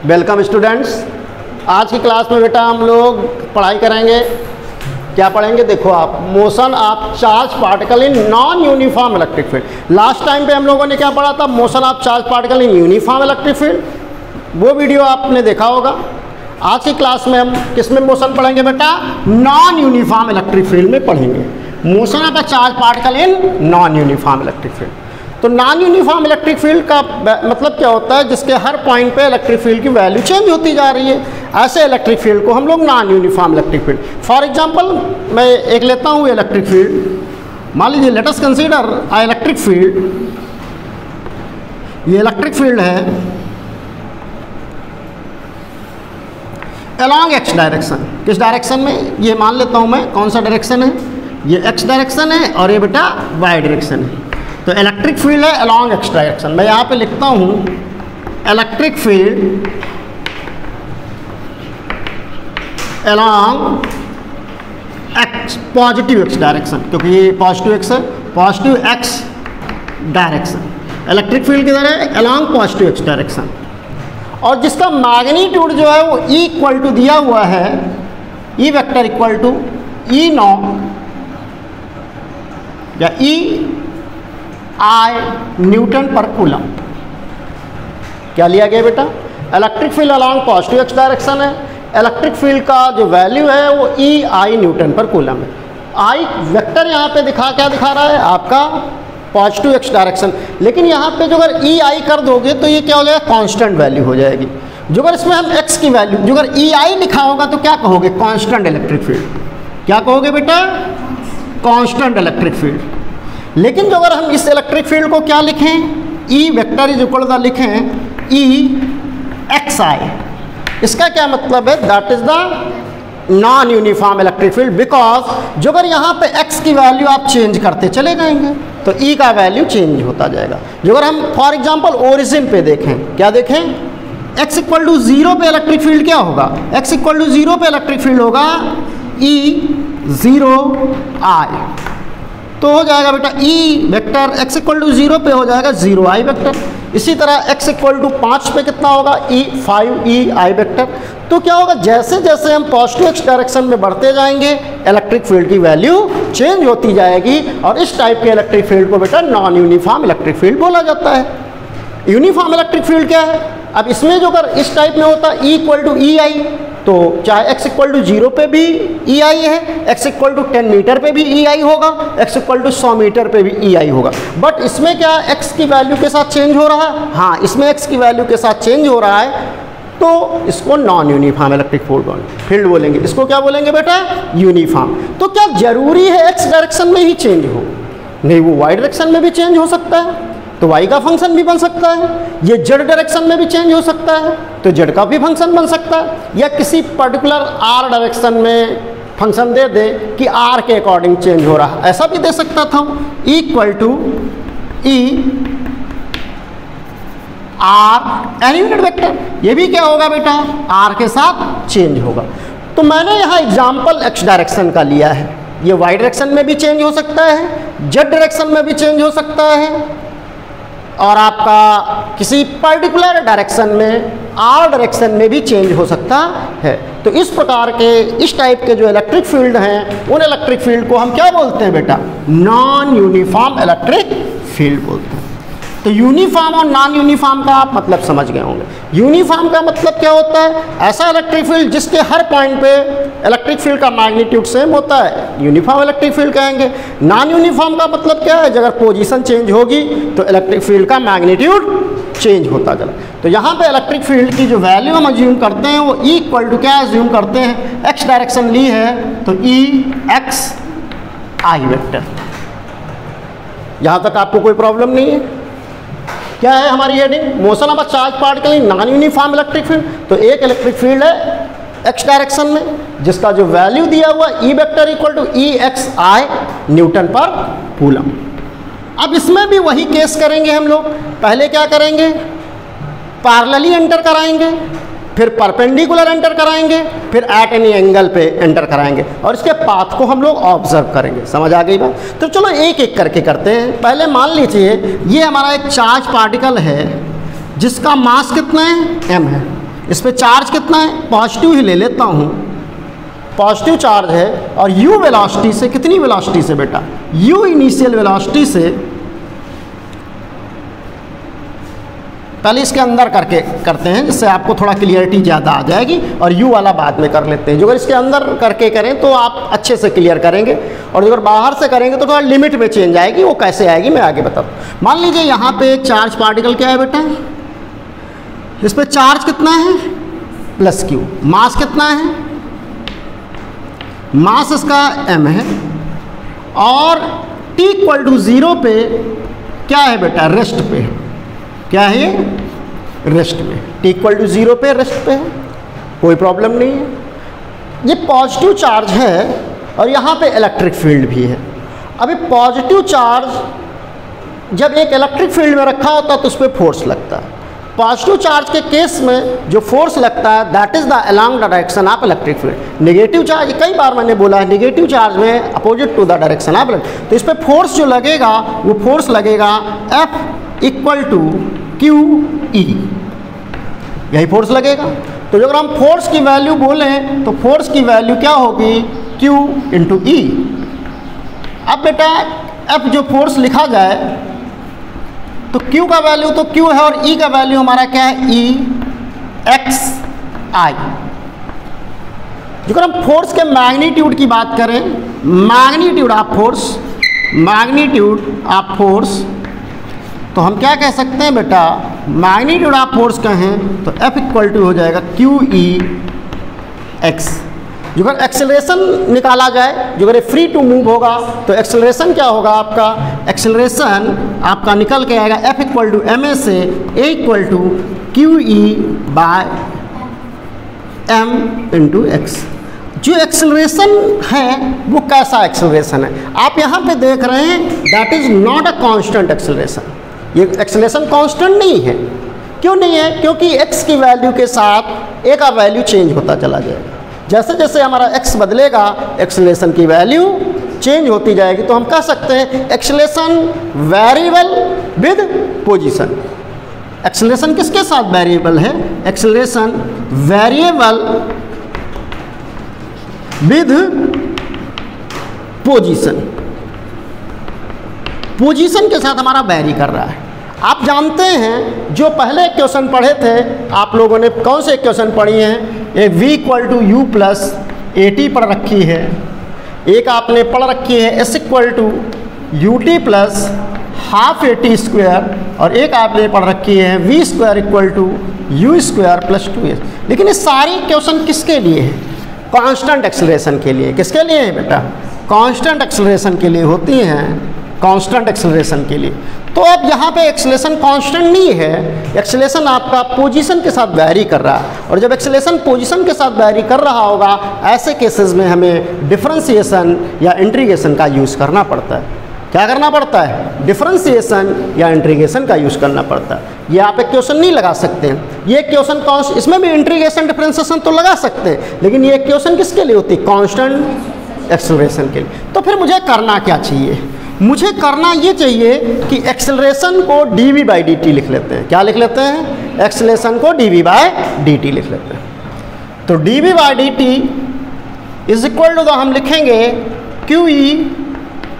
Welcome students. आज की class में बेटा हम लोग पढ़ाई करेंगे। क्या पढ़ेंगे? देखो आप, motion of charge particle in non uniform electric field. Last time पे हम लोगों ने क्या पढ़ा था? Motion of charge particle in uniform electric field. वो वीडियो आपने देखा होगा। आज की क्लास में हम किस में मोशन पढ़ेंगे बेटा? नॉन यूनिफॉर्म इलेक्ट्रिक फील्ड में पढ़ेंगे। Motion of charge particle in non uniform electric field. तो नॉन यूनिफॉर्म इलेक्ट्रिक फील्ड का मतलब क्या होता है? जिसके हर पॉइंट पे इलेक्ट्रिक फील्ड की वैल्यू चेंज होती जा रही है। ऐसे इलेक्ट्रिक फील्ड को हम लोग non uniform electric field. For example मैं एक लेता हूँ इलेक्ट्रिक फील्ड। मान लीजिए let us consider a electric field. ये इलेक्ट्रिक फील्ड है अलॉन्ग एक्स डायरेक्शन। किस डायरेक्शन में? ये मान लेता हूँ मैं। कौन सा डायरेक्शन है? ये एक्स डायरेक्शन है और ये बेटा वाई डायरेक्शन है। तो इलेक्ट्रिक फील्ड है अलॉन्ग एक्स डायरेक्शन। मैं यहाँ पे लिखता हूँ electric field along x, positive X direction, क्योंकि ये पॉजिटिव एक्स है, positive X direction. Electric field किधर है? Along positive X direction. और जिसका मैग्नीट्यूड जो है वो ई इक्वल टू दिया हुआ है, E vector equal to E naught या ई आई न्यूटन पर कूलम। क्या लिया गया बेटा? Electric field along positive X direction है। इलेक्ट्रिक फील्ड का जो वैल्यू है वो ई आई न्यूटन पर कूलम है। आई वेक्टर यहाँ पे क्या दिखा रहा है? आपका पॉजिटिव एक्स डायरेक्शन। लेकिन यहाँ पे जो अगर ई आई कर दोगे तो ये क्या हो जाएगा? कांस्टेंट वैल्यू हो जाएगी। जो अगर इसमें हम एक्स की वैल्यू, जो अगर ई आई लिखा होगा तो क्या कहोगे? Constant electric field. क्या कहोगे बेटा? Constant electric field. लेकिन जो अगर हम इस इलेक्ट्रिक फील्ड को क्या लिखें? E vector is equal to लिखें ई एक्स आई। इसका क्या मतलब है? That is the non uniform electric field. Because जो अगर यहाँ पे एक्स की वैल्यू आप चेंज करते चले जाएंगे तो ई का वैल्यू चेंज होता जाएगा। जो अगर हम फॉर एग्जाम्पल ओरिजिन पे देखें, क्या देखें? एक्स इक्वल टू 0 पे इलेक्ट्रिक फील्ड क्या होगा? एक्स इक्वल टू 0 पे इलेक्ट्रिक फील्ड होगा ई 0 आई। तो हो जाएगा बेटा E vector x equal to 0 पे हो जाएगा 0 आई वेक्टर। इसी तरह एक्स इक्वल टू 5 पे कितना होगा? ई 5 ई आई वेक्टर। तो क्या होगा? जैसे जैसे हम पॉजिटिव एक्स डायरेक्शन में बढ़ते जाएंगे इलेक्ट्रिक फील्ड की वैल्यू चेंज होती जाएगी। और इस टाइप के इलेक्ट्रिक फील्ड को बेटा नॉन यूनिफॉर्म इलेक्ट्रिक फील्ड बोला जाता है। यूनिफॉर्म इलेक्ट्रिक फील्ड क्या है? अब इसमें जो अगर इस टाइप में होता है ई इक्वल टू ई आई, तो चाहे x इक्वल टू 0 पे भी ई आई है, x इक्वल टू 10 मीटर पे भी ई आई होगा, x इक्वल टू 100 मीटर पे भी ई आई होगा। बट इसमें क्या x की वैल्यू के साथ चेंज हो रहा है? हाँ, इसमें x की वैल्यू के साथ चेंज हो रहा है, तो इसको नॉन यूनिफॉर्म इलेक्ट्रिक फील्ड बोलेंगे। इसको क्या बोलेंगे बेटा? यूनिफॉर्म। तो क्या जरूरी है x डायरेक्शन में ही चेंज हो? नहीं, वो y डायरेक्शन में भी चेंज हो सकता है, तो y का फंक्शन भी बन सकता है। ये z डायरेक्शन में भी चेंज हो सकता है, तो z का भी फंक्शन बन सकता है। या किसी पर्टिकुलर r डायरेक्शन में फंक्शन दे दे कि r के अकॉर्डिंग चेंज हो रहा है, ऐसा भी दे सकता था। E equal to E r any unit vector. ये भी क्या होगा बेटा? r के साथ चेंज होगा। तो मैंने यहाँ एग्जाम्पल x डायरेक्शन का लिया है। ये y डायरेक्शन में भी चेंज हो सकता है, z डायरेक्शन में भी चेंज हो सकता है, और आपका किसी पर्टिकुलर डायरेक्शन में आर डायरेक्शन में भी चेंज हो सकता है। तो इस प्रकार के इस टाइप के जो इलेक्ट्रिक फील्ड हैं, उन इलेक्ट्रिक फील्ड को हम क्या बोलते हैं बेटा? नॉन यूनिफॉर्म इलेक्ट्रिक फील्ड बोलते हैं। तो यूनिफॉर्म और नॉन यूनिफॉर्म का आप मतलब समझ गए होंगे। यूनिफॉर्म का मतलब क्या होता है? ऐसा इलेक्ट्रिक फील्ड जिसके हर पॉइंट पे इलेक्ट्रिक फील्ड का मैग्नीट्यूड सेम होता है, यूनिफॉर्म इलेक्ट्रिक फील्ड कहेंगे। नॉन यूनिफॉर्म का मतलब क्या है? अगर पोजीशन चेंज होगी तो इलेक्ट्रिक फील्ड का मैग्नीट्यूड चेंज होता चला। तो यहाँ पे इलेक्ट्रिक फील्ड की जो वैल्यू हम अज्यूम करते हैं वो ई इक्वल टू क्या अज्यूम करते हैं? एक्स डायरेक्शन ली है तो ई एक्स आई वेक्टर। यहाँ तक आपको कोई प्रॉब्लम नहीं है? क्या है हमारी heading? Motion of a charge particle in non uniform electric field. तो एक इलेक्ट्रिक फील्ड है एक्स डायरेक्शन में जिसका जो वैल्यू दिया हुआ E vector equal to E x i newton पर कूलम। अब इसमें भी वही केस करेंगे हम लोग। पहले क्या करेंगे? पैरेलली एंटर कराएंगे, फिर परपेंडिकुलर एंटर कराएंगे, फिर एट एनी एंगल पे एंटर कराएंगे, और इसके पाथ को हम लोग ऑब्जर्व करेंगे। समझ आ गई बात? तो चलो एक एक करके करते हैं। पहले मान लीजिए ये हमारा एक चार्ज पार्टिकल है जिसका मास कितना है? m है। इस पे चार्ज कितना है, पॉजिटिव ही ले लेता हूँ, पॉजिटिव चार्ज है और u वेलोसिटी से, कितनी वेलोसिटी से बेटा, u इनिशियल वेलोसिटी से, पहले इसके अंदर करके करते हैं जिससे आपको थोड़ा क्लियरिटी ज़्यादा आ जाएगी, और u वाला बाद में कर लेते हैं। जो अगर इसके अंदर करके करें तो आप अच्छे से क्लियर करेंगे, और अगर बाहर से करेंगे तो थोड़ा लिमिट में चेंज आएगी, वो कैसे आएगी मैं आगे बताता हूँ। मान लीजिए यहाँ पे एक चार्ज पार्टिकल क्या है बेटा, इस पर चार्ज कितना है प्लस q, मास कितना है, मास इसका m है, और t इक्वल टू 0 पे क्या है बेटा, रेस्ट पे है, क्या है ये, रेस्ट में, t इक्वल टू 0 पे रेस्ट पे है, कोई प्रॉब्लम नहीं है। ये पॉजिटिव चार्ज है और यहाँ पे इलेक्ट्रिक फील्ड भी है। अभी पॉजिटिव चार्ज जब एक इलेक्ट्रिक फील्ड में रखा होता है तो उस पर फोर्स लगता है। पॉजिटिव चार्ज के केस में जो फोर्स लगता है that is the along the direction of electric field. Negative charge, कई बार मैंने बोला है, नेगेटिव चार्ज में opposite to the direction of electric, तो इस पर फोर्स जो लगेगा वो फोर्स लगेगा F equal to q E, यही फोर्स लगेगा। तो जो अगर हम फोर्स की वैल्यू बोलें तो फोर्स की वैल्यू क्या होगी, Q इंटू ई। अब बेटा F जो फोर्स लिखा जाए तो Q का वैल्यू तो Q है और E का वैल्यू हमारा क्या है, E एक्स आई। जो अगर हम फोर्स के मैग्नीट्यूड की बात करें, magnitude of force, magnitude of force, तो हम क्या कह सकते हैं बेटा, मैग्नीट्यूड ऑफ फोर्स कहें तो F इक्वल टू हो जाएगा क्यू ई एक्स। जो अगर एक्सेलरेशन निकाला जाए, जो अगर फ्री टू मूव होगा तो एक्सेलरेशन क्या होगा आपका, एक्सेलरेशन आपका निकल के आएगा F equal to M A से A equal to q E by m into x. जो एक्सेलरेशन है वो कैसा एक्सेलरेशन है, आप यहाँ पे देख रहे हैं, that is not a constant acceleration. ये एक्सेलरेशन कांस्टेंट नहीं है। क्यों नहीं है, क्योंकि x की वैल्यू के साथ a का वैल्यू चेंज होता चला जाएगा। जैसे जैसे हमारा x बदलेगा एक्सेलरेशन की वैल्यू चेंज होती जाएगी। तो हम कह सकते हैं acceleration variable with position. Acceleration किसके साथ वेरिएबल है, acceleration variable with position, position के साथ हमारा वेरी कर रहा है। आप जानते हैं जो पहले क्वेश्चन पढ़े थे आप लोगों ने, कौन से क्वेश्चन पढ़ी हैं, एक v equal to you plus A t पढ़ रखी है, एक आपने पढ़ रखी है s equal to U T plus half A T square, और एक आपने पढ़ रखी है v square equal to u square plus 2s। लेकिन ये सारी क्वेश्चन किसके लिए है, कांस्टेंट एक्सेलरेशन के लिए। किसके लिए है बेटा, कांस्टेंट एक्सेलरेशन के लिए होती हैं, कांस्टेंट एक्सेलरेशन के लिए। तो अब यहाँ पे एक्सेलरेशन कांस्टेंट नहीं है, एक्सेलरेशन आपका पोजीशन के साथ वैरी कर रहा है, और जब एक्सेलरेशन पोजीशन के साथ वैरी कर रहा होगा ऐसे केसेस में हमें डिफरेंशिएशन या इंटीग्रेशन का यूज़ करना पड़ता है। क्या करना पड़ता है, डिफरेंशिएशन या इंटीग्रेशन का यूज़ करना पड़ता है। ये आप एक क्वेश्चन नहीं लगा सकते हैं, ये क्वेश्चन कौन, इसमें भी इंटीग्रेशन डिफरेंशिएशन तो लगा सकते हैं, लेकिन ये क्वेश्चन किसके लिए होती है, कांस्टेंट एक्सेलरेशन के लिए। तो फिर मुझे करना क्या चाहिए, मुझे करना ये चाहिए कि एक्सेलरेशन को dv बाई डी टी लिख लेते हैं। क्या लिख लेते हैं, एक्सेलरेशन को dv बाई डी टी लिख लेते हैं। तो dv by d t is equal to, हम लिखेंगे क्यू ई,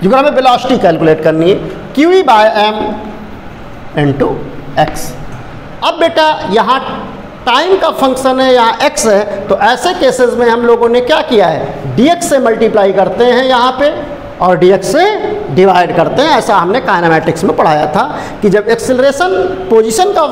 जो हमें वेलोसिटी कैलकुलेट करनी है, Q E by m into x. अब बेटा यहाँ टाइम का फंक्शन है, यहाँ x है, तो ऐसे केसेस में हम लोगों ने क्या किया है, dx से मल्टीप्लाई करते हैं यहाँ पे और dx से डिवाइड करते हैं। ऐसा हमने काइनेमैटिक्स में पढ़ाया था कि जब एक्सेलरेशन पोजीशन का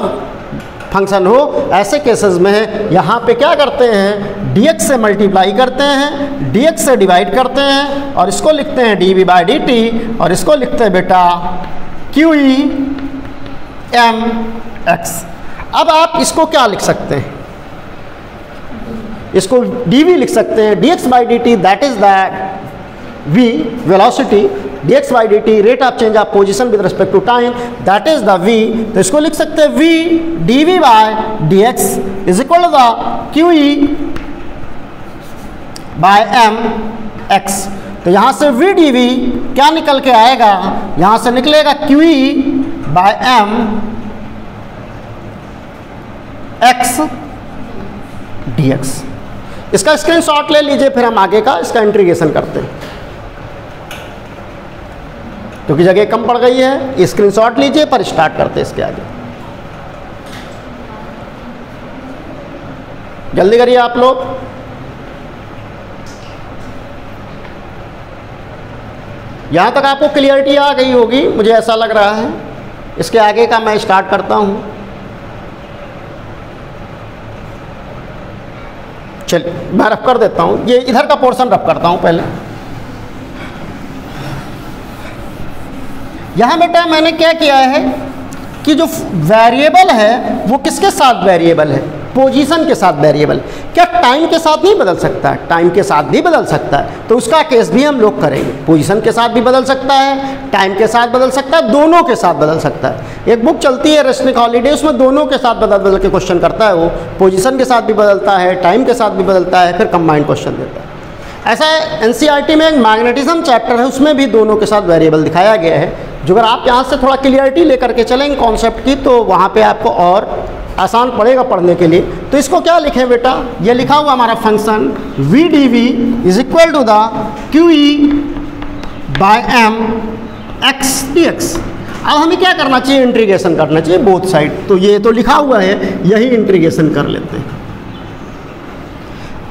फंक्शन हो ऐसे केसेस में यहाँ पे क्या करते हैं, dx से मल्टीप्लाई करते हैं, dx से डिवाइड करते हैं, और इसको लिखते हैं dv बाई डी टी, और इसको लिखते हैं बेटा क्यू ई एम एक्स। अब आप इसको क्या लिख सकते हैं, इसको dv लिख सकते हैं, dx by d t that is that v velocity, dx by d t rate of change of position with respect to time, that is the v। तो इसको लिख सकते हैं v dv by dx is equal to the Q E by m x. तो यहाँ से v dv क्या निकल के आएगा, यहाँ से निकलेगा q E by m x dx। इसका स्क्रीनशॉट ले लीजिए, फिर हम आगे का इसका इंटीग्रेशन करते हैं। क्योंकि जगह कम पड़ गई है, स्क्रीनशॉट लीजिए पर स्टार्ट करते हैं इसके आगे। जल्दी करिए आप लोग। यहां तक आपको क्लियरिटी आ गई होगी, मुझे ऐसा लग रहा है। इसके आगे का मैं स्टार्ट करता हूं। चलिए मैं रफ कर देता हूं, ये इधर का पोर्शन रफ करता हूं पहले। यहां बेटा मैंने क्या किया है कि जो वेरिएबल है वो किसके साथ वेरिएबल है, पोजीशन के साथ वेरिएबल। क्या टाइम के साथ नहीं बदल सकता है? टाइम के साथ भी बदल सकता है, तो उसका केस भी हम लोग करेंगे। पोजीशन के साथ भी बदल सकता है, टाइम के साथ बदल सकता है, दोनों के साथ बदल सकता है। एक बुक चलती है रेस्निक हॉलीडे, उसमें दोनों के साथ बदल बदल के क्वेश्चन करता है। वो पोजीशन के साथ भी बदलता है, टाइम के साथ भी बदलता है, फिर कंबाइंड क्वेश्चन देता है। ऐसा एनसीईआरटी में एक मैग्नेटिज्म चैप्टर है, उसमें भी दोनों के साथ वेरिएबल दिखाया गया है। जो अगर आप यहाँ से थोड़ा क्लियरिटी लेकर के चलेंगे कॉन्सेप्ट की, तो वहाँ पे आपको और आसान पड़ेगा पढ़ने के लिए। तो इसको क्या लिखें बेटा, ये लिखा हुआ हमारा function v d v is equal to the Q E by m x d x. अब हमें क्या करना चाहिए, इंटीग्रेशन करना चाहिए बोथ साइड। तो ये तो लिखा हुआ है, यही इंटीग्रेशन कर लेते हैं।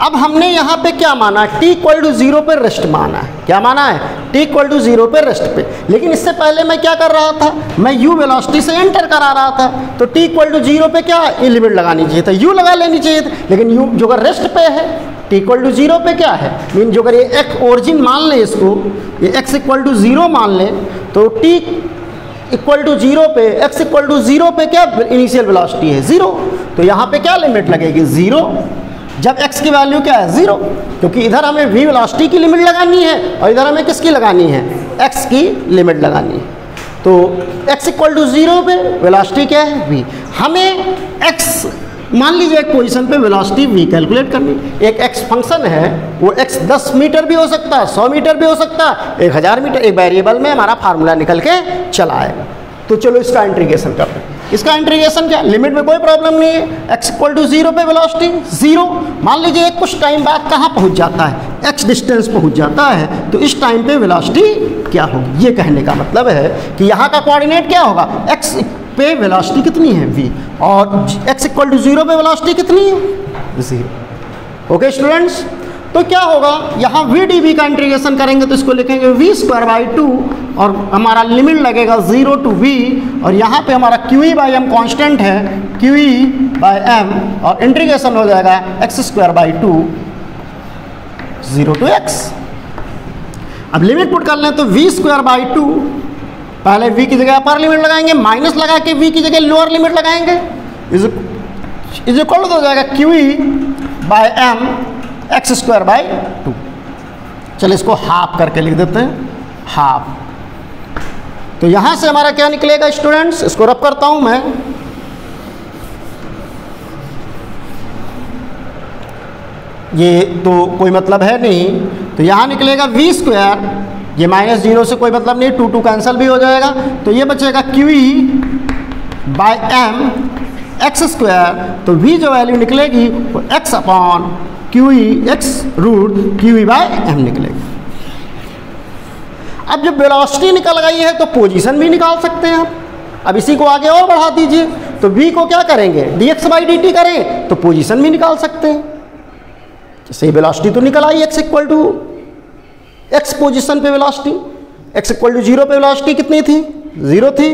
अब हमने यहाँ पे क्या माना, t इक्वल टू 0 पे रेस्ट माना है। क्या माना है, t इक्वल टू 0 पे रेस्ट पे। लेकिन इससे पहले मैं क्या कर रहा था, मैं u वेलोसिटी से एंटर करा रहा था। तो t इक्वल टू 0 पे क्या लिमिट लगानी चाहिए था, u लगा लेनी चाहिए थी। लेकिन u जो अगर रेस्ट पे है, t इक्वल टू 0 पे क्या है, मीन जो अगर ये एक ओरिजिन मान लें, इसको ये x इक्वल टू 0 मान लें, तो t इक्वल टू 0 पे, x इक्वल टू 0 पे क्या इनिशियल वेलोसिटी है 0। तो यहाँ पे क्या लिमिट लगेगी 0, जब x की वैल्यू क्या है 0। क्योंकि इधर हमें v वेलोसिटी की लिमिट लगानी है और इधर हमें किसकी लगानी है, x की लिमिट लगानी है। तो x इक्वल टू 0 पे वेलोसिटी क्या है v। हमें x मान लीजिए एक पोजीशन पे वेलोसिटी v कैलकुलेट करनी। एक x फंक्शन है, वो x 10 मीटर भी हो सकता है, 100 मीटर भी हो सकता है, 1000 मीटर। एक वेरिएबल में हमारा फार्मूला निकल के चला आएगा। तो चलो इसका इंटीग्रेशन करते हैं। इसका इंटीग्रेशन क्या, लिमिट में कोई प्रॉब्लम नहीं है। x इक्वल टू 0 पे वेलोसिटी 0। मान लीजिए कुछ टाइम बाद कहाँ पहुँच जाता है, x डिस्टेंस पहुँच जाता है, तो इस टाइम पे वेलोसिटी क्या होगी। ये कहने का मतलब है कि यहाँ का कोऑर्डिनेट क्या होगा, x पे वेलोसिटी कितनी है v, और x इक्वल टू 0 पे वेलोसिटी कितनी है 0। ओके स्टूडेंट्स, तो क्या होगा, यहाँ वी डी वी का इंटीग्रेशन करेंगे तो इसको लिखेंगे वी स्क्वायर बाई 2, और हमारा लिमिट लगेगा 0 टू v, और यहाँ पे हमारा Q E by M constant है, क्यू ई बाई एम, और इंटीग्रेशन हो जाएगा X square by 2 0 to x। अब लिमिट पुट कर लें तो वी स्क्वायर बाई 2, पहले v की जगह अपर लिमिट लगाएंगे, माइनस लगा के v की जगह लोअर लिमिट लगाएंगे, इज इक्वल हो जाएगा Q E by M X square by 2। चलिए इसको हाफ करके लिख देते हैं, हाफ। तो यहां से हमारा क्या निकलेगा स्टूडेंट्स, इसको रब करता हूं मैं। ये तो कोई मतलब है नहीं, तो यहां निकलेगा वी स्क्वायर, ये माइनस 0 से कोई मतलब नहीं, 2 कैंसिल भी हो जाएगा, तो ये बचेगा Q E by M X square. तो v जो वैल्यू निकलेगी वो x upon Q E X root Q E by M निकलेगी। अब जब वेलोसिटी निकल गई है तो पोजीशन भी निकाल सकते हैं आप। अब इसी को आगे और बढ़ा दीजिए, तो v को क्या करेंगे, dx बाई dt करें तो पोजीशन भी निकाल सकते हैं। जैसे वेलोसिटी तो निकल आई x equal to x position पे वेलोसिटी, x इक्वल टू 0 पे वेलोसिटी कितनी थी 0 थी,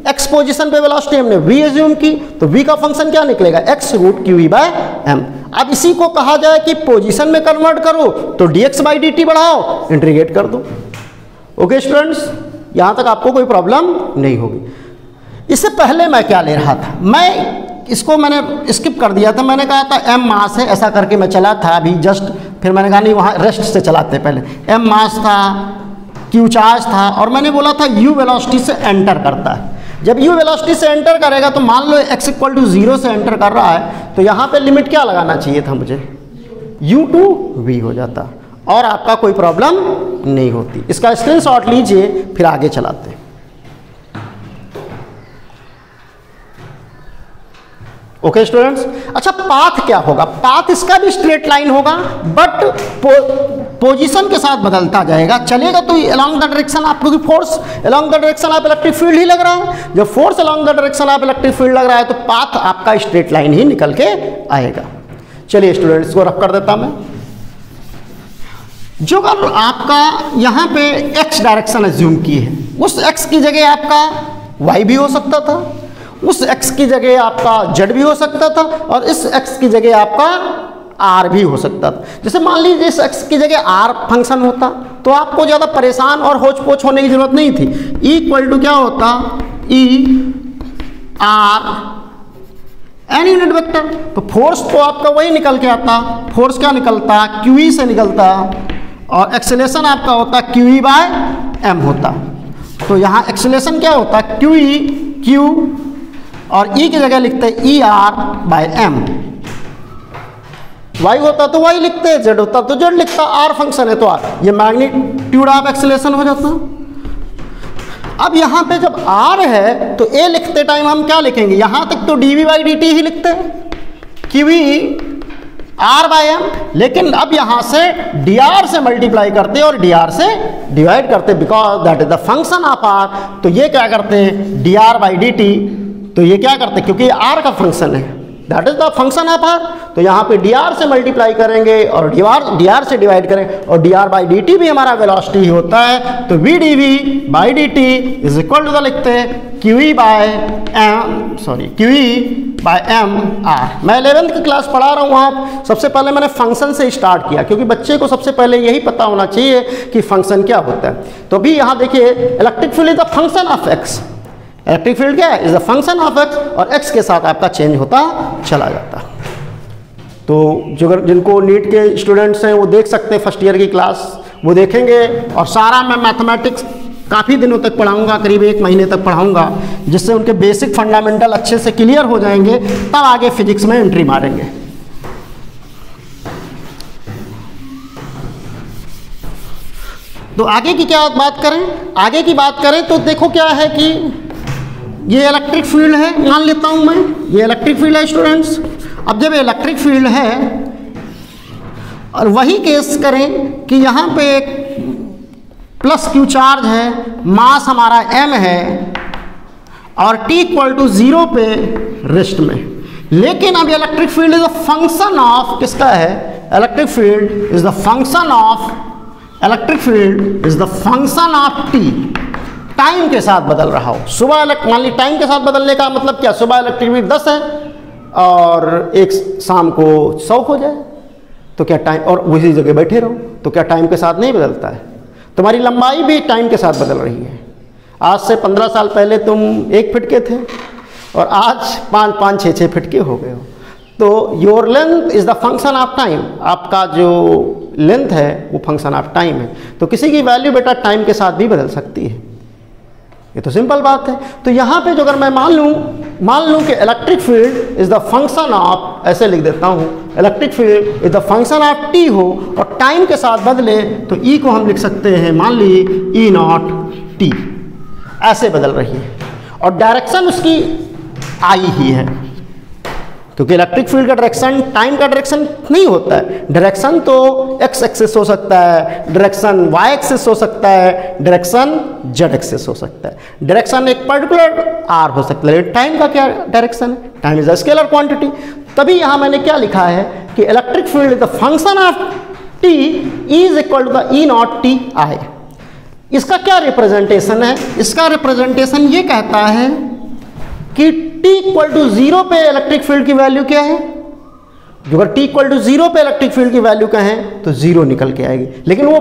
x पोजीशन पे वेलोसिटी हमने v एज्यूम की, तो v का फंक्शन क्या निकलेगा x root Q E by M. अब इसी को कहा जाए कि पोजीशन में कन्वर्ट करो तो dx बाई dt बढ़ाओ, इंटीग्रेट कर दो। ओके स्टूडेंट्स, यहाँ तक आपको कोई प्रॉब्लम नहीं होगी। इससे पहले मैं क्या ले रहा था, मैं इसको मैंने स्किप कर दिया था। मैंने कहा था m मास है, ऐसा करके मैं चला था अभी जस्ट, फिर मैंने कहा नहीं वहाँ रेस्ट से चलाते पहले। m मास था, q चार्ज था, और मैंने बोला था u वेलोसिटी से एंटर करता है। जब u वेलोसिटी से एंटर करेगा तो मान लो x इक्वल टू 0 से एंटर कर रहा है, तो यहाँ पे लिमिट क्या लगाना चाहिए था मुझे, u टू v हो जाता, और आपका कोई प्रॉब्लम नहीं होती। इसका स्क्रीनशॉट लीजिए, फिर आगे चलाते हैं। Okay students. अच्छा पाथ क्या होगा? पाथ इसका भी स्ट्रेट लाइन होगा बट पोजीशन के साथ बदलता जाएगा, चलेगा तो अलोंग द डायरेक्शन आप, क्योंकि फोर्स अलोंग द डायरेक्शन आप इलेक्ट्रिक फील्ड ही लग रहा है। जब फोर्स अलोंग द डायरेक्शन आप इलेक्ट्रिक फील्ड लग रहा है तो पाथ आपका स्ट्रेट लाइन ही निकल के आएगा। चलिए स्टूडेंट्स को रफ कर देता मैं। जो अगर आपका यहाँ पे x डायरेक्शन एज्यूम की है, उस x की जगह आपका y भी हो सकता था, उस x की जगह आपका z भी हो सकता था, और इस x की जगह आपका r भी हो सकता था। जैसे मान लीजिए इस x की जगह r फंक्शन होता तो आपको ज़्यादा परेशान और होच पोच होने की जरूरत नहीं थी। E इक्वल टू क्या होता? E r N unit vector. तो फोर्स तो आपका वही निकल के आता, फोर्स क्या निकलता? QE से निकलता, और एक्सेलेरेशन आपका होता QE बाय m होता। तो यहाँ एक्सेलेरेशन क्या होता? QE Q, और E की जगह लिखते हैं ER बाय m। Y होता तो Y लिखते, Z होता तो Z लिखता, R फंक्शन है तो R, ये मैग्नीट्यूड ऑफ एक्सेलेरेशन हो जाता। अब यहाँ पे जब R है तो A लिखते टाइम हम क्या लिखेंगे? यहाँ तक तो dV बाई dt ही लिखते हैं, QE R बाय m, लेकिन अब यहाँ से dr से मल्टीप्लाई करते और dr से डिवाइड करते, because that is the function of R। तो ये क्या करते हैं? dr बाई dt, तो ये क्या करते हैं? क्योंकि r का फंक्शन है, that is the function of R, तो यहाँ पे dr से मल्टीप्लाई करेंगे और dr से डिवाइड करेंगे, और dr बाई dt भी हमारा वेलोसिटी ही होता है। तो v dv by dt is equal to the लिखते हैं QE by m, QE by m r। मैं 11th की क्लास पढ़ा रहा हूँ, वहाँ सबसे पहले मैंने फंक्शन से स्टार्ट किया, क्योंकि बच्चे को सबसे पहले यही पता होना चाहिए कि फंक्शन क्या होता है। तो अभी यहाँ देखिए, electric field is the function of x। Electric field क्या है? Is the function of x, और x के साथ आपका चेंज होता चला जाता। तो जो जिनको नीट के स्टूडेंट्स हैं वो देख सकते हैं फर्स्ट ईयर की क्लास, वो देखेंगे। और सारा मैं मैथमेटिक्स काफ़ी दिनों तक पढ़ाऊंगा, करीब 1 महीने तक पढ़ाऊंगा, जिससे उनके बेसिक फंडामेंटल अच्छे से क्लियर हो जाएंगे, तब आगे फिजिक्स में एंट्री मारेंगे। तो आगे की क्या बात करें? आगे की बात करें तो देखो क्या है कि ये इलेक्ट्रिक फील्ड है, मान लेता हूं मैं ये इलेक्ट्रिक फील्ड है स्टूडेंट्स। अब जब इलेक्ट्रिक फील्ड है और वही केस करें कि यहाँ पे एक प्लस Q चार्ज है, मास हमारा m है, और t इक्वल टू 0 पे रेस्ट में। लेकिन अब electric field is the function of किसका है? Electric field is the function of, electric field is the function of t, time के साथ बदल रहा हो। सुबह मान ली टाइम के साथ बदलने का मतलब क्या? सुबह इलेक्ट्रिक फील्ड 10 है और एक शाम को 100 हो जाए तो क्या टाइम, और उसी जगह बैठे रहो तो क्या टाइम के साथ नहीं बदलता है? तुम्हारी लंबाई भी टाइम के साथ बदल रही है। आज से 15 साल पहले तुम 1 फीट के थे और आज 5-6 फीट के हो गए हो। तो your length is the function of time, आपका जो लेंथ है वो फंक्शन ऑफ टाइम है। तो किसी की वैल्यू बेटा टाइम के साथ भी बदल सकती है, ये तो सिंपल बात है। तो यहाँ पे जो अगर मैं मान लूँ कि electric field is the function of, ऐसे लिख देता हूँ, electric field is the function of T हो और टाइम के साथ बदले तो ई को हम लिख सकते हैं, मान ली ई नॉट टी, ऐसे बदल रही है और डायरेक्शन उसकी आई ही है, क्योंकि इलेक्ट्रिक फील्ड का डायरेक्शन टाइम का डायरेक्शन नहीं होता है। डायरेक्शन तो एक्स एक्सिस हो सकता है, डायरेक्शन वाई एक्सिस हो सकता है, डायरेक्शन जेड एक्सिस हो सकता है, डायरेक्शन एक पर्टिकुलर आर हो सकता है। टाइम का क्या डायरेक्शन है? Time is a scalar quantity. तभी यहाँ मैंने क्या लिखा है कि electric field is the function of T is equal to the E naught T I. इसका क्या रिप्रेजेंटेशन है? इसका रिप्रेजेंटेशन ये कहता है कि t इक्वल टू 0 पे इलेक्ट्रिक फील्ड की वैल्यू क्या है? जो अगर t इक्वल टू 0 पे इलेक्ट्रिक फील्ड की वैल्यू कहें तो 0 निकल के आएगी, लेकिन वो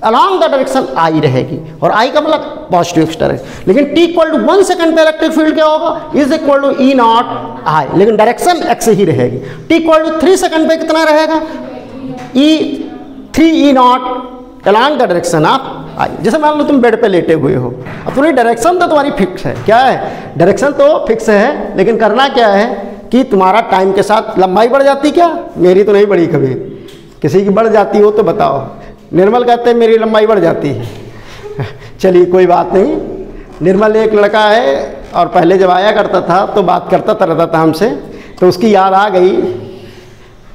अलॉन्ग द डायरेक्शन आई रहेगी, और आई का मतलब पॉजिटिव एक्स डायरेक्शन। लेकिन t इक्वल टू 1 सेकंड पे इलेक्ट्रिक फील्ड क्या होगा? Is equal to E nought I, लेकिन डायरेक्शन एक्स ही रहेगी। t इक्वल टू 3 सेकंड पे कितना रहेगा? Three E nought along the direction of I. जैसे मान लो तुम बेड पे लेटे हुए हो, अब तुम्हारी डायरेक्शन तो तुम्हारी फिक्स है, क्या है? डायरेक्शन तो फिक्स है, लेकिन करना क्या है कि तुम्हारा टाइम के साथ लंबाई बढ़ जाती। क्या? मेरी तो नहीं बढ़ी कभी, किसी की बढ़ जाती हो तो बताओ। निर्मल कहते हैं मेरी लंबाई बढ़ जाती है। चलिए कोई बात नहीं। निर्मल एक लड़का है और पहले जब आया करता था तो बात करता रहता था हमसे, तो उसकी याद आ गई।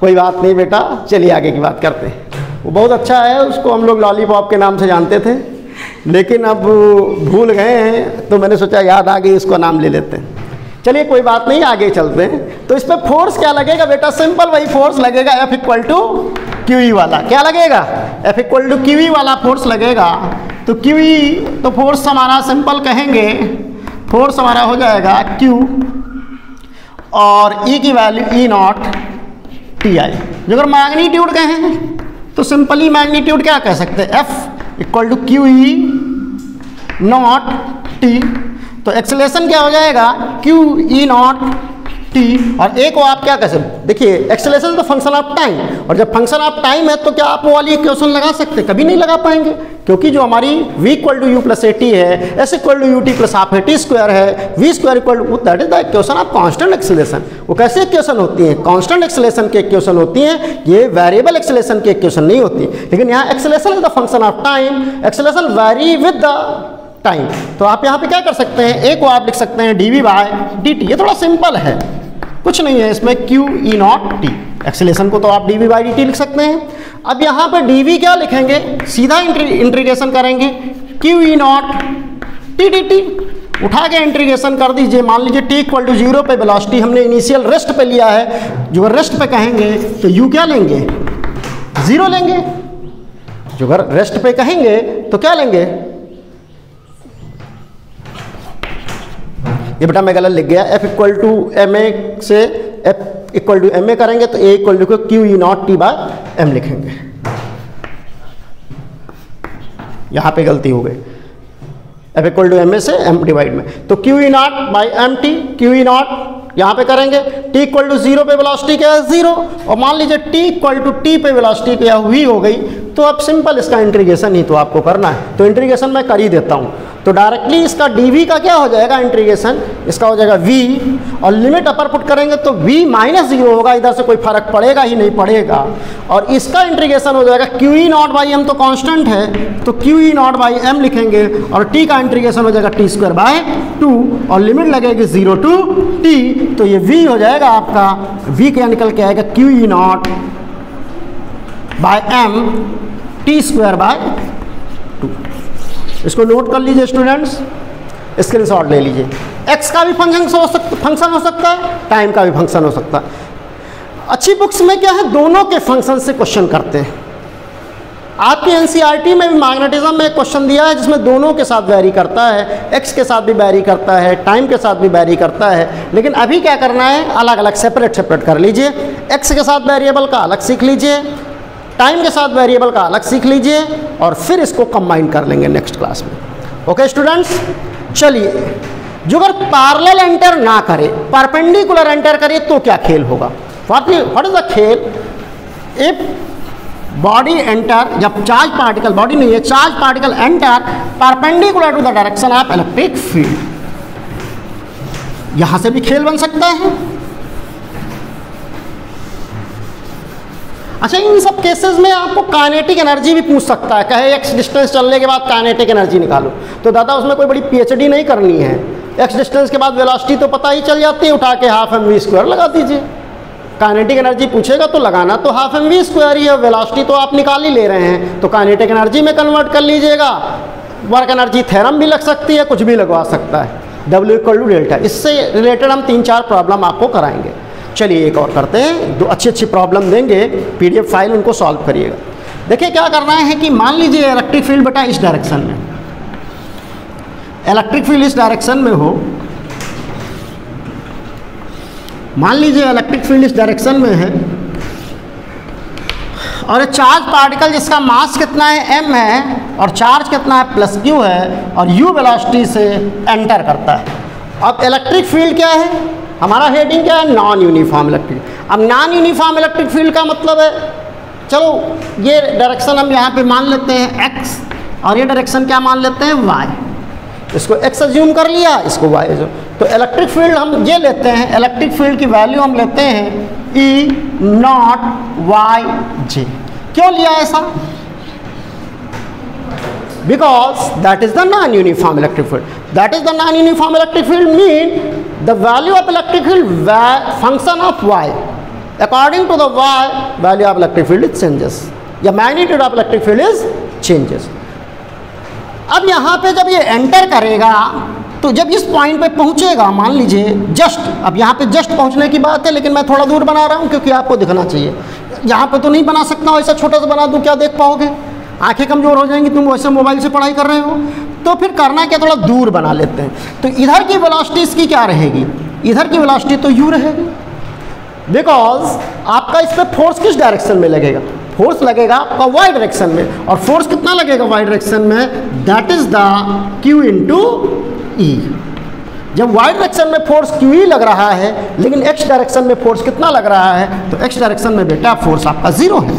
कोई बात नहीं बेटा, चलिए आगे की बात करते हैं। वो बहुत अच्छा है, उसको हम लोग लॉलीपॉप के नाम से जानते थे, लेकिन अब भूल गए हैं, तो मैंने सोचा याद आ गई, उसको नाम ले लेते हैं। चलिए कोई बात नहीं, आगे चलते हैं। तो इस पर फोर्स क्या लगेगा बेटा? सिंपल वही फोर्स लगेगा, F इक्वल टू QE वाला। क्या लगेगा? F इक्वल टू QE वाला फोर्स लगेगा। तो QE तो फोर्स हमारा सिंपल कहेंगे, फोर्स हमारा हो जाएगा Q और E की वैल्यू E नॉट TI। जो अगर मैग्नीट्यूड कहें तो सिंपली मैग्नीट्यूड क्या कह सकते हैं? F equal to QE not T। तो एक्सेलेरेशन क्या हो जाएगा? QE not T। और एक को आप क्या कह सकते? देखिए एक्सेलेरेशन तो फंक्शन ऑफ टाइम, और जब फंक्शन ऑफ टाइम है तो क्या आप वो वाली इक्वेशन लगा सकते? कभी नहीं लगा पाएंगे, क्योंकि जो हमारी v equal to you plus A T है, s equal to U T plus half A T square है, v square equal to, that is the equation of constant acceleration. वो कैसे इक्वेशन होती है? कांस्टेंट एक्सेलेरेशन की equation होती है, ये वेरिएबल एक्सेलेरेशन की इक्वेशन नहीं होती। लेकिन यहाँ acceleration is the function of time, acceleration very with the time. तो आप यहाँ पे क्या कर सकते हैं? एक को आप लिख सकते हैं dv बाय dt। ये थोड़ा सिंपल है, कुछ नहीं है इसमें, QE नॉट T। एक्सेलेरेशन को तो आप dv बाई dt लिख सकते हैं। अब यहाँ पे dv क्या लिखेंगे? सीधा इंटीग्रेशन करेंगे, QE नॉट T dt। उठा के इंटीग्रेशन कर दीजिए। मान लीजिए t इक्वल टू 0 पे वेलोसिटी हमने इनिशियल रेस्ट पे लिया है, जो रेस्ट पे कहेंगे तो u क्या लेंगे? 0 लेंगे। जो अगर रेस्ट पे कहेंगे तो क्या लेंगे? ये बेटा मैं गलत लिख गया, F equal to M A से F equal to M A करेंगे तो A equal to QE not T by M लिखेंगे। यहाँ पे गलती हो गई, F equal to M A से M डिवाइड में, तो QE naught by M T, QE naught यहाँ पे करेंगे। T इक्वल टू 0 पे वेलोसिटी क्या है? 0। और मान लीजिए T इक्वल टू T पे वेलोसिटी क्या हुई हो गई, तो अब सिंपल इसका इंटीग्रेशन ही तो आपको करना है। तो इंटीग्रेशन मैं कर ही देता हूँ। तो डायरेक्टली इसका dv का क्या हो जाएगा? इंटीग्रेशन इसका हो जाएगा v, और लिमिट अपर पुट करेंगे तो v माइनस 0 होगा, इधर से कोई फर्क पड़ेगा ही नहीं पड़ेगा। और इसका इंटीग्रेशन हो जाएगा QE नॉट बाई m, तो कांस्टेंट है तो QE नॉट बाई m लिखेंगे, और t का इंटीग्रेशन हो जाएगा t स्क्वायर बाय 2, और लिमिट लगेगी 0 टू t। तो ये v हो जाएगा आपका, v क्या निकल के आएगा? QE naught by m t square by 2। इसको नोट कर लीजिए स्टूडेंट्स, स्क्रीनशॉट ले लीजिए। x का भी फंक्शन हो सकता है, टाइम का भी फंक्शन हो सकता है। अच्छी बुक्स में क्या है? दोनों के फंक्शन से क्वेश्चन करते हैं। आपकी एनसीईआरटी में भी मैग्नेटिज्म में क्वेश्चन दिया है जिसमें दोनों के साथ वैरी करता है, x के साथ भी वैरी करता है, टाइम के साथ भी वैरी करता है। लेकिन अभी क्या करना है? अलग अलग सेपरेट कर लीजिए। x के साथ वेरिएबल का अलग सीख लीजिए, टाइम के साथ वेरिएबल का अलग सीख लीजिए, और फिर इसको कंबाइन कर लेंगे नेक्स्ट क्लास में। ओके स्टूडेंट्स, चलिए। जो अगर पैरेलल एंटर ना करे, परपेंडिकुलर एंटर करे, तो क्या खेल होगा? व्हाट इज द खेल? इफ बॉडी एंटर, जब चार्ज पार्टिकल, बॉडी नहीं है, charge particle enter perpendicular to the direction of electric field. यहां से भी खेल बन सकता है। अच्छा, इन सब केसेस में आपको काइनेटिक एनर्जी भी पूछ सकता है, कहे x डिस्टेंस चलने के बाद काइनेटिक एनर्जी निकालो, तो दादा उसमें कोई बड़ी PhD नहीं करनी है। x डिस्टेंस के बाद वेलोसिटी तो पता ही चल जाती है, उठा के हाफ एम वी स्क्वायर लगा दीजिए। काइनेटिक एनर्जी पूछेगा तो लगाना तो हाफ एम वी स्क्वायर ही है, वेलोसिटी तो आप निकाल ही ले रहे हैं, तो काइनेटिक एनर्जी में कन्वर्ट कर लीजिएगा। वर्क एनर्जी थ्योरम भी लग सकती है, कुछ भी लगवा सकता है, W इक्वल टू डेल्टा। इससे रिलेटेड हम 3-4 प्रॉब्लम आपको कराएंगे। चलिए एक और करते हैं, 2 अच्छी प्रॉब्लम देंगे, PDF फाइल, उनको सॉल्व करिएगा। देखिए क्या करना है कि मान लीजिए इलेक्ट्रिक फील्ड बेटा इस डायरेक्शन में, इलेक्ट्रिक फील्ड इस डायरेक्शन में हो, मान लीजिए इलेक्ट्रिक फील्ड इस डायरेक्शन में है, और चार्ज पार्टिकल जिसका मास कितना है m है, और चार्ज कितना है +q है, और u वेलोसिटी से एंटर करता है। अब इलेक्ट्रिक फील्ड क्या है? हमारा हेडिंग क्या है? Non uniform electric. अब नॉन यूनिफॉर्म इलेक्ट्रिक फील्ड का मतलब है, चलो ये डायरेक्शन हम यहाँ पे मान लेते हैं x, और ये डायरेक्शन क्या मान लेते हैं? y। इसको x अज्यूम कर लिया, इसको y अज्यूम। तो इलेक्ट्रिक फील्ड हम ये लेते हैं, इलेक्ट्रिक फील्ड की वैल्यू हम लेते हैं E नॉट yj। क्यों लिया ऐसा? Because that is the non uniform electric field. That is the non uniform electric field mean the value of electric field function of y, according to the y value of electric field is changes, या magnitude of electric field is changes. अब यहाँ पे जब ये enter करेगा तो जब इस पॉइंट पे पहुँचेगा, मान लीजिए जस्ट, अब यहाँ पे जस्ट पहुँचने की बात है, लेकिन मैं थोड़ा दूर बना रहा हूँ क्योंकि आपको दिखना चाहिए। यहाँ पे तो नहीं बना सकता, ऐसा छोटा सा बना दूँ, क्या देख पाओगे, आंखें कमज़ोर हो जाएंगी, तुम वैसे मोबाइल से पढ़ाई कर रहे हो। तो फिर करना क्या, थोड़ा दूर बना लेते हैं। तो इधर की वेलोसिटी इसकी क्या रहेगी, इधर की वेलोसिटी तो u रहेगी, बिकॉज आपका इस पर फोर्स किस डायरेक्शन में लगेगा, फोर्स लगेगा आपका वाई डायरेक्शन में, और फोर्स कितना लगेगा वाई डायरेक्शन में, that is the q into E. जब वाई डायरेक्शन में फोर्स क्यू ई लग रहा है, लेकिन एक्स डायरेक्शन में फोर्स कितना लग रहा है, तो एक्स डायरेक्शन में बेटा फोर्स आपका जीरो है।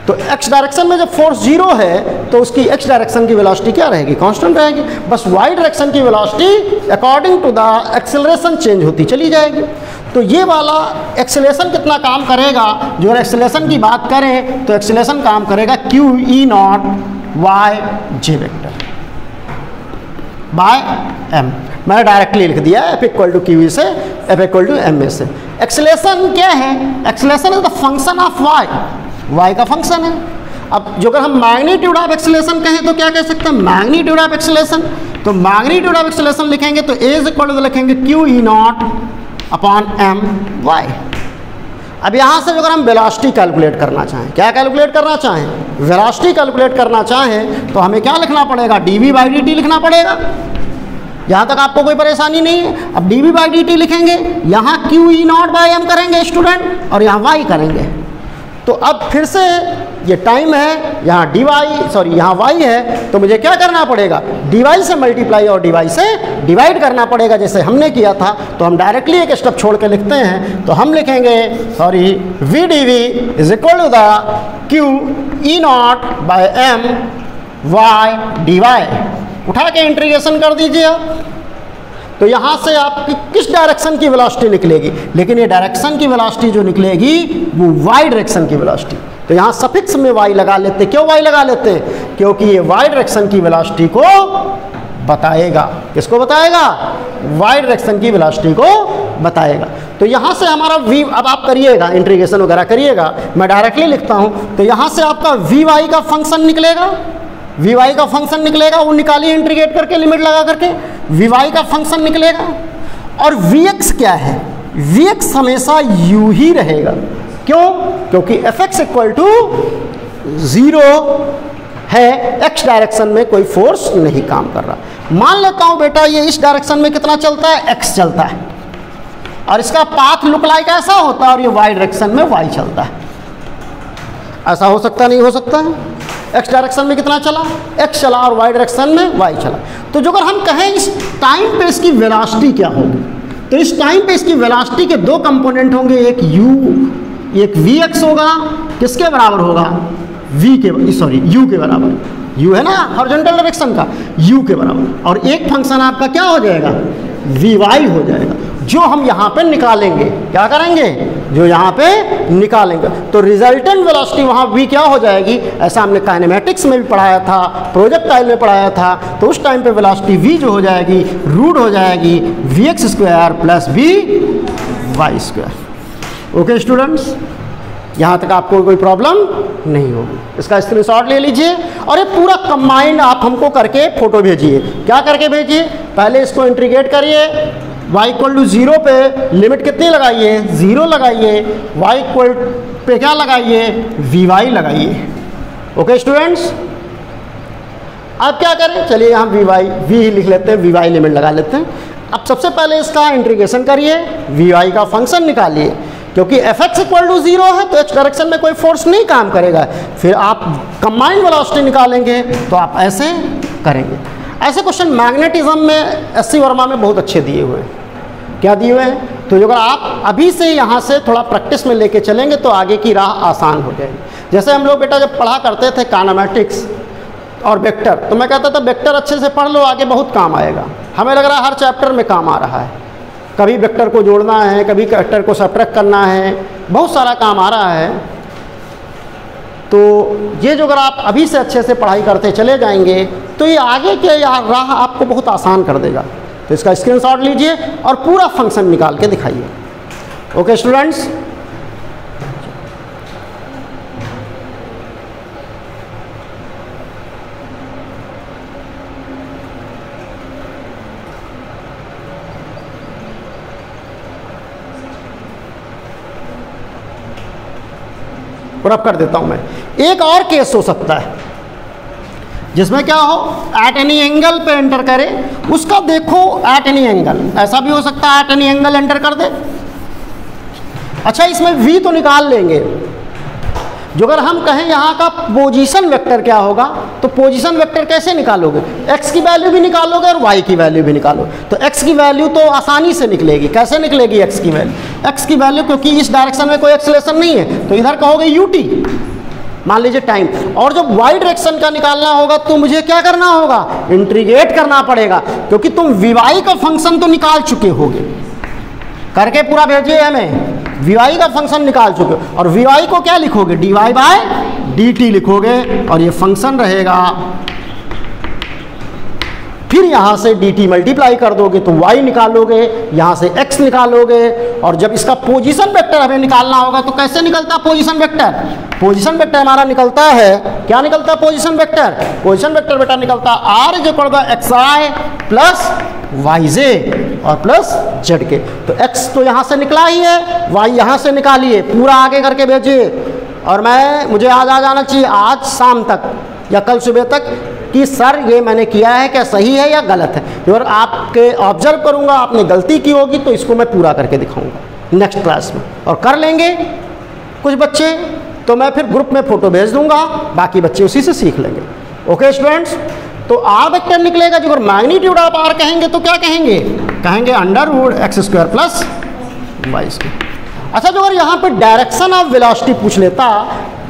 तो एक्स डायरेक्शन में जब फोर्स जीरो है तो उसकी एक्स डायरेक्शन की वेलोसिटी क्या रहेगी, कांस्टेंट रहेगी। बस वाई डायरेक्शन की velocity according to the acceleration change होती चली जाएगी। तो ये वाला एक्सेलरेशन कितना काम करेगा, जो एक्सेलरेशन की बात करें तो एक्सेलरेशन काम करेगा q E naught y j vector by m. मैंने डायरेक्टली लिख दिया F equal to q E से F equal to M A से। एक्सेलरेशन क्या है, acceleration is the function of y, y का फंक्शन है। अब जो अगर हम मैग्नीट्यूड ऑफ एक्सेलरेशन कहें तो क्या कह सकते हैं, मैग्नीट्यूड ऑफ एक्सेलरेशन, तो मैग्नीट्यूड ऑफ एक्सेलरेशन लिखेंगे तो ए इज इक्वल टू लिखेंगे Q E naught upon M Y. अब यहाँ से अगर हम वेलोसिटी कैलकुलेट करना चाहें, क्या कैलकुलेट करना चाहें, वेलोसिटी कैलकुलेट करना चाहें तो हमें क्या लिखना पड़ेगा, dv बाई dt लिखना पड़ेगा। यहाँ तक आपको कोई परेशानी नहीं है। अब dv बाई dt लिखेंगे, यहाँ Q E naught by M करेंगे स्टूडेंट, और यहाँ y करेंगे। तो अब फिर से ये टाइम है, यहाँ यहाँ y है, तो मुझे क्या करना पड़ेगा, dy से मल्टीप्लाई और dy से डिवाइड करना पड़ेगा, जैसे हमने किया था। तो हम डायरेक्टली एक स्टेप छोड़ के लिखते हैं, तो हम लिखेंगे v dv is equal to the Q E naught by M Y D Y. उठा के इंटीग्रेशन कर दीजिए आप। तो यहाँ से आपकी किस डायरेक्शन की वेलोसिटी निकलेगी, लेकिन ये डायरेक्शन की वेलोसिटी जो निकलेगी वो वाई डायरेक्शन की वेलोसिटी। तो यहाँ सफिक्स में वाई लगा लेते, क्यों वाई लगा लेते हैं, क्योंकि ये वाई डायरेक्शन की वेलोसिटी को बताएगा। किसको बताएगा, वाई डायरेक्शन की वेलोसिटी को बताएगा। तो यहाँ से हमारा v, अब आप करिएगा इंटीग्रेशन वगैरह करिएगा, मैं डायरेक्टली लिखता हूँ। तो यहाँ से आपका वी वाई का फंक्शन निकलेगा, वी वाई का फंक्शन निकलेगा, वो निकालिए इंटीग्रेट करके लिमिट लगा करके, वी वाई का फंक्शन निकलेगा। और वी एक्स क्या है, वी एक्स हमेशा यू ही रहेगा। क्यों, क्योंकि एफ एक्स इक्वल टू 0 है, एक्स डायरेक्शन में कोई फोर्स नहीं काम कर रहा। मान लेता हूँ बेटा ये इस डायरेक्शन में कितना चलता है, एक्स चलता है, और इसका पाथ लुक लाइक ऐसा होता है, और ये वाई डायरेक्शन में वाई चलता है। ऐसा हो सकता नहीं हो सकता है, एक्स डायरेक्शन में कितना चला, एक्स चला, और वाई डायरेक्शन में वाई चला। तो जो अगर हम कहें इस टाइम पे इसकी वेलोसिटी क्या होगी, तो इस टाइम पे इसकी वेलोसिटी के दो कंपोनेंट होंगे, एक u, एक वी एक्स होगा, किसके बराबर होगा, v के, सॉरी u के बराबर, u है ना हॉरिजॉन्टल डायरेक्शन का, u के बराबर, और एक फंक्शन आपका क्या हो जाएगा, वी वाई हो जाएगा, जो हम यहाँ पे निकालेंगे। क्या करेंगे, जो यहाँ पे निकालेंगे। तो रिजल्टेंट वेलोसिटी वहाँ v क्या हो जाएगी, ऐसा हमने काइनेमेटिक्स में भी पढ़ाया था, प्रोजेक्टाइल में पढ़ाया था। तो उस टाइम पे वेलोसिटी v जो हो जाएगी, रूट हो जाएगी V X square plus V Y square. Okay students, यहाँ तक आपको कोई प्रॉब्लम नहीं होगी। इसका स्क्रीनशॉट ले लीजिए, और ये पूरा कंबाइंड आप हमको करके फोटो भेजिए। क्या करके भेजिए, पहले इसको इंटीग्रेट करिए, y इक्वल टू 0 पे लिमिट कितनी लगाइए, 0 लगाइए, y इक्वल पे क्या लगाइए, वी वाई लगाइए। ओके स्टूडेंट्स, अब क्या करें, चलिए यहाँ वी वाई वी लिख लेते हैं, वी वाई लिमिट लगा लेते हैं। अब सबसे पहले इसका इंटीग्रेशन करिए, वी वाई का फंक्शन निकालिए, क्योंकि एफ एक्स इक्वल टू 0 है तो एक्स डायरेक्शन में कोई फोर्स नहीं काम करेगा। फिर आप कंबाइंड वेलोसिटी निकालेंगे तो आप ऐसे करेंगे। ऐसे क्वेश्चन मैग्नेटिज्म में एससी वर्मा में बहुत अच्छे दिए हुए हैं। क्या दिए हुए हैं, तो अगर आप अभी से यहाँ से थोड़ा प्रैक्टिस में लेके चलेंगे तो आगे की राह आसान हो जाएगी। जैसे हम लोग बेटा जब पढ़ा करते थे काइनेमेटिक्स और वेक्टर, तो मैं कहता था वेक्टर अच्छे से पढ़ लो, आगे बहुत काम आएगा। हमें लग रहा है हर चैप्टर में काम आ रहा है, कभी वेक्टर को जोड़ना है, कभी वेक्टर को सब्ट्रैक्ट करना है, बहुत सारा काम आ रहा है। तो ये जो अगर आप अभी से अच्छे से पढ़ाई करते चले जाएंगे तो ये आगे के राह आपको बहुत आसान कर देगा। तो इसका स्क्रीनशॉट लीजिए और पूरा फंक्शन निकाल के दिखाइए। ओके स्टूडेंट्स, और अब कर देता हूं मैं। एक और केस हो सकता है जिसमें क्या हो, एट एनी एंगल पे एंटर करे, उसका देखो एट एनी एंगल, ऐसा भी हो सकता है एट एनी एंगल एंटर कर दे। अच्छा, इसमें v तो निकाल लेंगे, जो अगर हम कहें यहाँ का पोजीशन वेक्टर क्या होगा, तो पोजीशन वेक्टर कैसे निकालोगे, x की वैल्यू भी निकालोगे और y की वैल्यू भी निकालोगे। तो x की वैल्यू तो आसानी से निकलेगी। कैसे निकलेगी x की वैल्यू, x की वैल्यू क्योंकि इस डायरेक्शन में कोई एक्सेलरेशन नहीं है तो इधर कहोगे ut, मान लीजिए टाइम, और जब y डायरेक्शन का निकालना होगा तो मुझे क्या करना होगा, इंटीग्रेट करना पड़ेगा, क्योंकि तुम vy का फंक्शन तो निकाल चुके होगे, करके पूरा भेजिए हमें, vy का फंक्शन निकाल चुके हो, और vy को क्या लिखोगे, dy बाय dt लिखोगे, और ये फंक्शन रहेगा, फिर यहाँ से dt मल्टीप्लाई कर दोगे तो y निकालोगे, यहाँ से x निकालोगे, और जब इसका पोजीशन वेक्टर हमें निकालना होगा तो कैसे निकलता है पोजीशन वेक्टर, पोजीशन वेक्टर हमारा निकलता है, क्या निकलता है पोजीशन वेक्टर, पोजीशन वेक्टर बेटा निकलता है r equal to xi plus yj और प्लस z के। तो x तो यहाँ से निकला ही है, y यहाँ से निकालिए, पूरा आगे करके भेजिए, और मुझे आज आ जाना चाहिए आज शाम तक या कल सुबह तक कि सर ये मैंने किया है क्या सही है या गलत है। और आपके ऑब्जर्व करूँगा, आपने गलती की होगी तो इसको मैं पूरा करके दिखाऊंगा नेक्स्ट क्लास में, और कर लेंगे कुछ बच्चे तो मैं फिर ग्रुप में फ़ोटो भेज दूंगा, बाकी बच्चे उसी से सीख लेंगे। ओके स्टूडेंट्स, तो आर वेक्टर निकलेगा, जो अगर मैग्नीट्यूड ऑफ आर कहेंगे तो क्या कहेंगे, कहेंगे under root X square plus Y square. अच्छा, जो अगर यहाँ पे डायरेक्शन ऑफ वेलोसिटी पूछ लेता,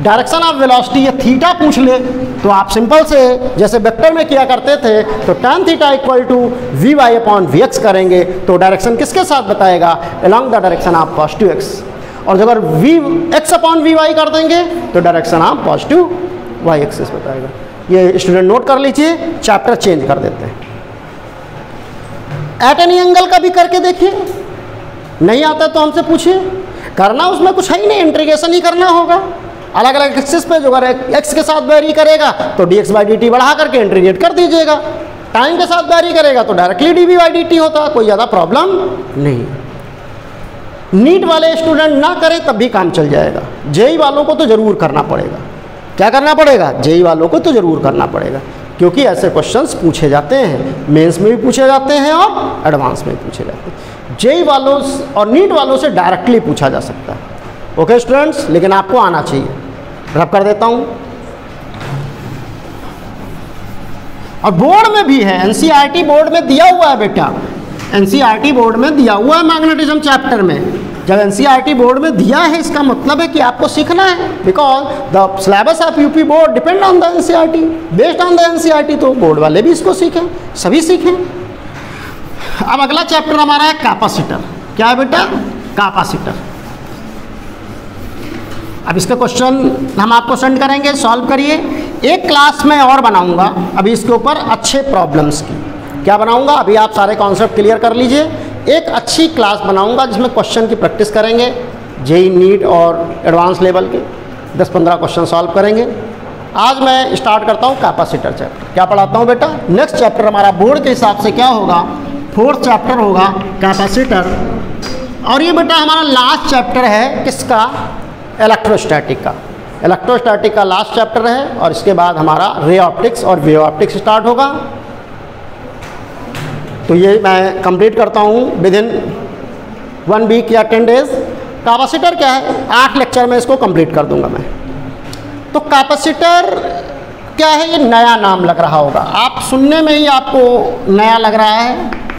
डायरेक्शन ऑफ वेलोसिटी या थीटा पूछ ले, तो आप सिंपल से जैसे वेक्टर में किया करते थे, तो tan theta equal to V Y upon V X करेंगे, तो डायरेक्शन किसके साथ बताएगा, along the direction of positive X. और जब अगर V X upon V Y कर देंगे तो direction of positive Y axis बताएगा। ये स्टूडेंट नोट कर लीजिए, चैप्टर चेंज कर देते हैं। एट एनी एंगल का भी करके देखिए, नहीं आता तो हमसे पूछिए, करना उसमें कुछ है ही नहीं, इंटीग्रेशन ही करना होगा। अलग अलग एक्सिस पे जो अगर एक्स के साथ वेरी करेगा तो dx बाई डी टी बढ़ा करके इंटीग्रेट कर दीजिएगा, टाइम के साथ वेरी करेगा तो directly D by d T होता, कोई ज़्यादा प्रॉब्लम नहीं। नीट वाले स्टूडेंट ना करें तब भी काम चल जाएगा, जेई वालों को तो ज़रूर करना पड़ेगा। क्या करना पड़ेगा, जेई वालों को तो ज़रूर करना पड़ेगा, क्योंकि ऐसे क्वेश्चंस पूछे जाते हैं, मेंस में भी पूछे जाते हैं और एडवांस में भी पूछे जाते हैं। जेई वालों और नीट वालों से डायरेक्टली पूछा जा सकता है। ओके स्टूडेंट्स, लेकिन आपको आना चाहिए। रब कर देता हूँ, और बोर्ड में भी है, एनसीईआरटी बोर्ड में दिया हुआ है बेटा, एनसीईआरटी बोर्ड में दिया हुआ है मैग्नेटिज्म चैप्टर में। जब एनसीईआरटी बोर्ड में दिया है इसका मतलब है कि आपको सीखना है, because the syllabus of UP board depend on the NCERT, based on the NCERT, तो बोर्ड वाले भी इसको सीखें, सभी सीखें। अब अगला चैप्टर हमारा है कैपेसिटर। क्या है बेटा, कैपेसिटर। अब इसका क्वेश्चन हम आपको सेंड करेंगे, सॉल्व करिए। एक क्लास में और बनाऊंगा अभी इसके ऊपर अच्छे प्रॉब्लम्स की। क्या बनाऊंगा, अभी आप सारे कॉन्सेप्ट क्लियर कर लीजिए। एक अच्छी क्लास बनाऊंगा जिसमें क्वेश्चन की प्रैक्टिस करेंगे, जेई नीट और एडवांस लेवल के 10-15 क्वेश्चन सॉल्व करेंगे। आज मैं स्टार्ट करता हूँ कैपेसिटर चैप्टर। क्या पढ़ाता हूँ बेटा, नेक्स्ट चैप्टर हमारा बोर्ड के हिसाब से क्या होगा, 4th चैप्टर होगा कैपेसिटर। और ये बेटा हमारा लास्ट चैप्टर है किसका, इलेक्ट्रोस्टैटिक का। इलेक्ट्रोस्टैटिक का लास्ट चैप्टर है, और इसके बाद हमारा रे ऑप्टिक्स और वेव ऑप्टिक्स स्टार्ट होगा। तो ये मैं कंप्लीट करता हूँ विद इन 1 वीक या 10 डेज। कैपेसिटर क्या है, 8 लेक्चर में इसको कंप्लीट कर दूंगा मैं। तो कैपेसिटर क्या है, ये नया नाम लग रहा होगा, आप सुनने में ही आपको नया लग रहा है,